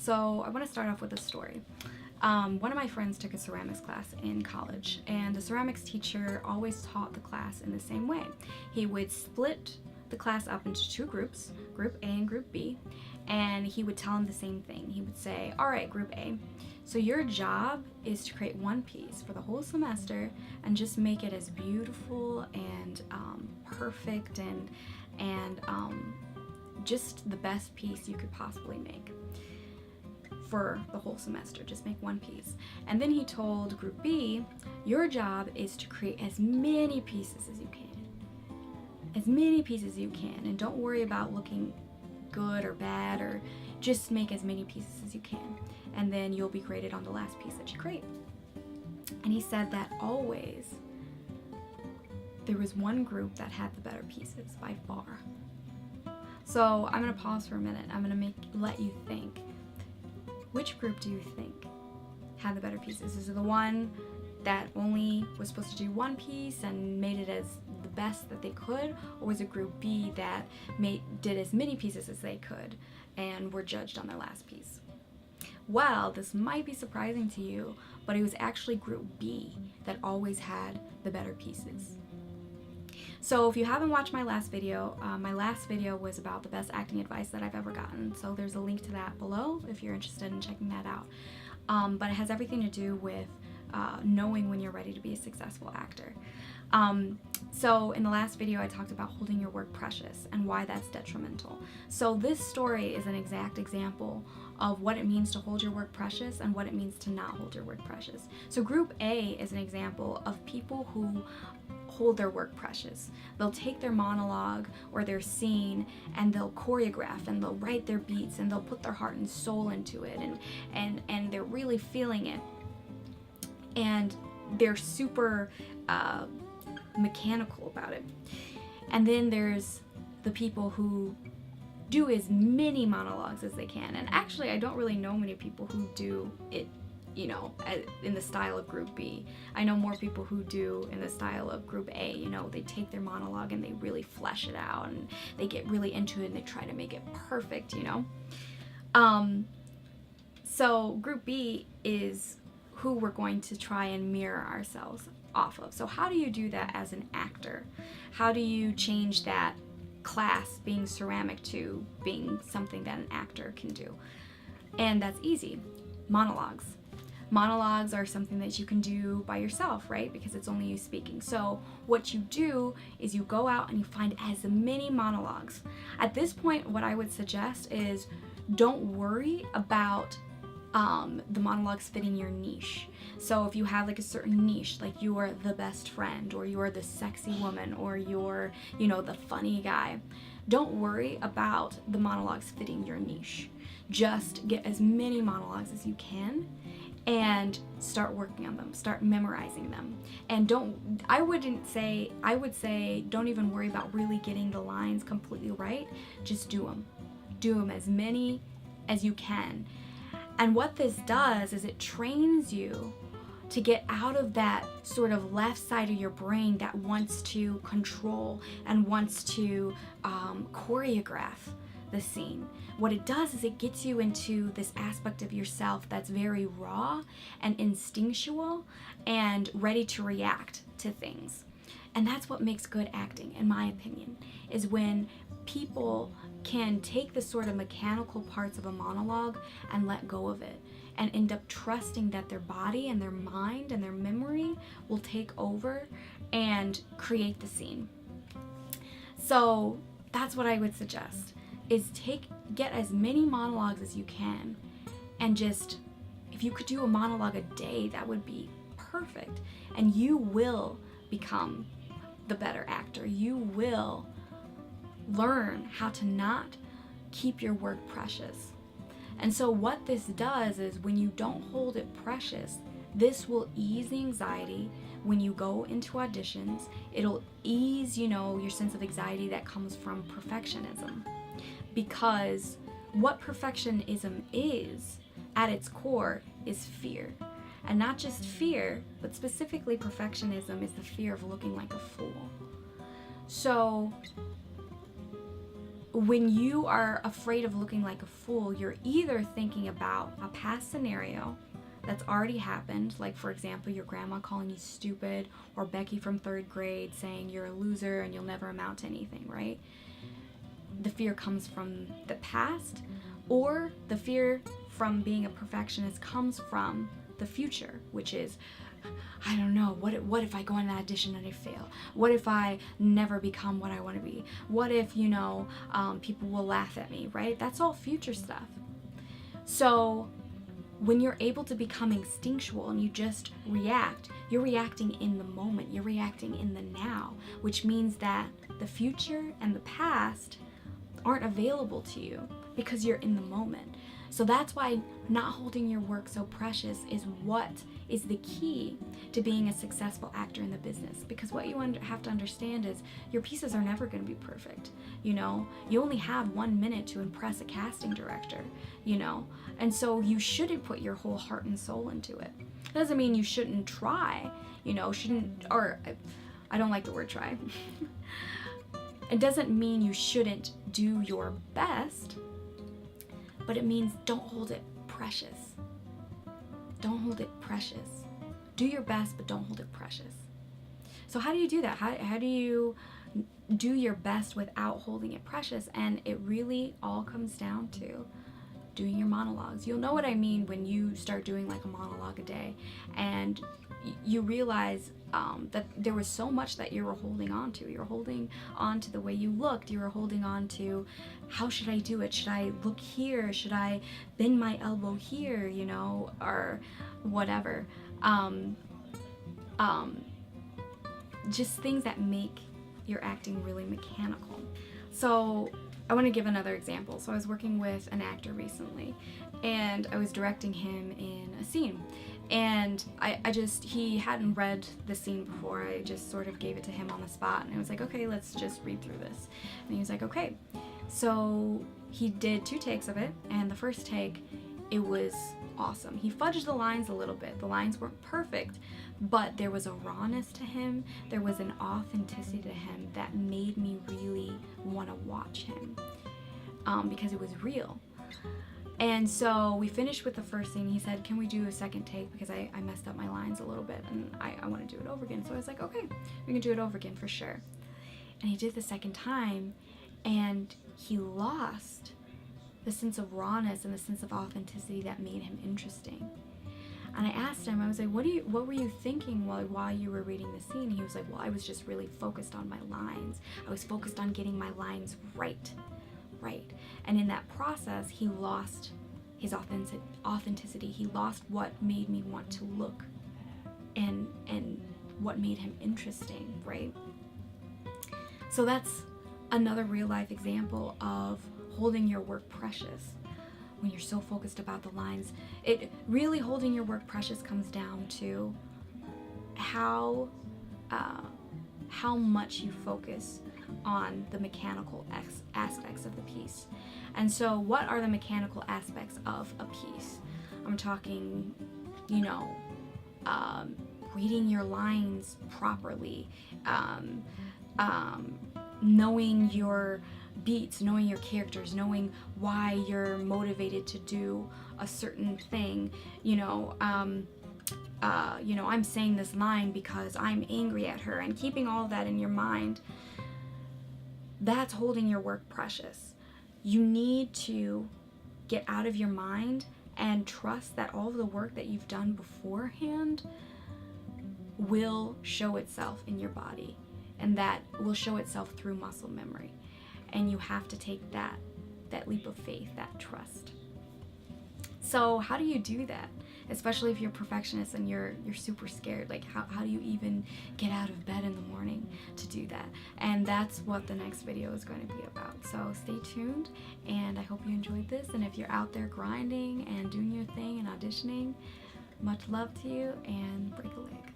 So I want to start off with a story. One of my friends took a ceramics class in college, and the ceramics teacher always taught the class in the same way. He would split the class up into two groups, Group A and Group B, and he would tell them the same thing. He would say, all right, Group A, so your job is to create one piece for the whole semester and just make it as beautiful and perfect and just the best piece you could possibly make for the whole semester. Just make one piece. And then he told Group B, your job is to create as many pieces as you can. As many pieces as you can, and don't worry about looking good or bad, or just make as many pieces as you can, and then you'll be graded on the last piece that you create. And he said that always there was one group that had the better pieces by far. So I'm gonna pause for a minute. I'm gonna let you think. Which group do you think had the better pieces? Is it the one that only was supposed to do one piece and made it as the best that they could, or was it Group B that did as many pieces as they could and were judged on their last piece? Well, this might be surprising to you, but it was actually Group B that always had the better pieces. So if you haven't watched my last video was about the best acting advice that I've ever gotten. So there's a link to that below if you're interested in checking that out. But it has everything to do with knowing when you're ready to be a successful actor. So in the last video I talked about holding your work precious and why that's detrimental. So this story is an exact example of what it means to hold your work precious and what it means to not hold your work precious. So Group A is an example of people who hold their work precious. They'll take their monologue or their scene and they'll choreograph and they'll write their beats and they'll put their heart and soul into it, and they're really feeling it. And they're super mechanical about it. And then there's the people who do as many monologues as they can. And actually, I don't really know many people who do it, you know, in the style of Group B. I know more people who do in the style of Group A. You know, they take their monologue and they really flesh it out and they get really into it and they try to make it perfect, you know. So Group B is who we're going to try and mirror ourselves off of. So how do you do that as an actor? How do you change that class being ceramic to being something that an actor can do? And that's easy. Monologues. Monologues are something that you can do by yourself, right? Because it's only you speaking. So what you do is you go out and you find as many monologues. At this point, what I would suggest is don't worry about the monologues fitting your niche. So if you have like a certain niche, like you're the best friend, or you're the sexy woman, or you're, you know, the funny guy, don't worry about the monologues fitting your niche. Just get as many monologues as you can and start working on them, start memorizing them. And I would say don't even worry about really getting the lines completely right. Just do them. Do them as many as you can. And what this does is it trains you to get out of that sort of left side of your brain that wants to control and wants to choreograph the scene. What it does is it gets you into this aspect of yourself that's very raw and instinctual and ready to react to things. And that's what makes good acting, in my opinion, is when people can take the sort of mechanical parts of a monologue and let go of it and end up trusting that their body and their mind and their memory will take over and create the scene. So that's what I would suggest, is get as many monologues as you can, and just, if you could do a monologue a day, that would be perfect. And you will become the better actor. You will learn how to not keep your work precious. And so what this does is when you don't hold it precious, this will ease the anxiety when you go into auditions. It'll ease, you know, your sense of anxiety that comes from perfectionism. Because what perfectionism is, at its core, is fear. And not just fear, but specifically perfectionism is the fear of looking like a fool. So when you are afraid of looking like a fool, you're either thinking about a past scenario that's already happened, like for example, your grandma calling you stupid, or Becky from 3rd grade saying you're a loser and you'll never amount to anything, right? The fear comes from the past, or the fear from being a perfectionist comes from the future, which is, I don't know, what if I go in that audition and I fail? What if I never become what I want to be? What if, people will laugh at me, right? That's all future stuff. So when you're able to become instinctual and you just react, you're reacting in the moment, you're reacting in the now, which means that the future and the past aren't available to you because you're in the moment. So that's why not holding your work so precious is what is the key to being a successful actor in the business. Because what you have to understand is your pieces are never going to be perfect. You only have 1 minute to impress a casting director, and so you shouldn't put your whole heart and soul into it. That doesn't mean you shouldn't try, I don't like the word try. It doesn't mean you shouldn't do your best, but it means don't hold it precious. Don't hold it precious. Do your best, but don't hold it precious. So how do you do that? How do you do your best without holding it precious? And it really all comes down to doing your monologues. You'll know what I mean when you start doing like a monologue a day and you realize that there was so much that you were holding on to. You were holding on to the way you looked. You were holding on to, how should I do it? Should I look here? Should I bend my elbow here? Or whatever. Just things that make your acting really mechanical. So I want to give another example. So I was working with an actor recently, and I was directing him in a scene. And he hadn't read the scene before. I just sort of gave it to him on the spot, and I was like, okay, let's just read through this. And he was like, okay. So he did 2 takes of it, and the first take, it was awesome. He fudged the lines a little bit. The lines weren't perfect, but there was a rawness to him. There was an authenticity to him that made me really want to watch him, because it was real. And so we finished with the first scene. He said, can we do a second take, because I messed up my lines a little bit and I want to do it over again. So I was like, okay, we can do it over again for sure. And he did the second time, and he lost the sense of rawness and the sense of authenticity that made him interesting. And I asked him, I was like, what were you thinking while you were reading the scene? He was like, well, I was just really focused on my lines. I was focused on getting my lines right. And in that process, he lost his authenticity. He lost what made me want to look and what made him interesting, right? So that's another real life example of holding your work precious. When you're so focused about the lines, it really, holding your work precious comes down to how much you focus on the mechanical aspects of the piece. And so what are the mechanical aspects of a piece? I'm talking, reading your lines properly, knowing your beats, knowing your characters, knowing why you're motivated to do a certain thing. I'm saying this line because I'm angry at her, and keeping all of that in your mind. That's holding your work precious. You need to get out of your mind and trust that all of the work that you've done beforehand will show itself in your body, and that will show itself through muscle memory. And you have to take that leap of faith, that trust. So how do you do that? Especially if you're a perfectionist and you're super scared. Like, how do you even get out of bed in the morning to do that? And that's what the next video is going to be about. So stay tuned, and I hope you enjoyed this. And if you're out there grinding and doing your thing and auditioning, much love to you, and break a leg.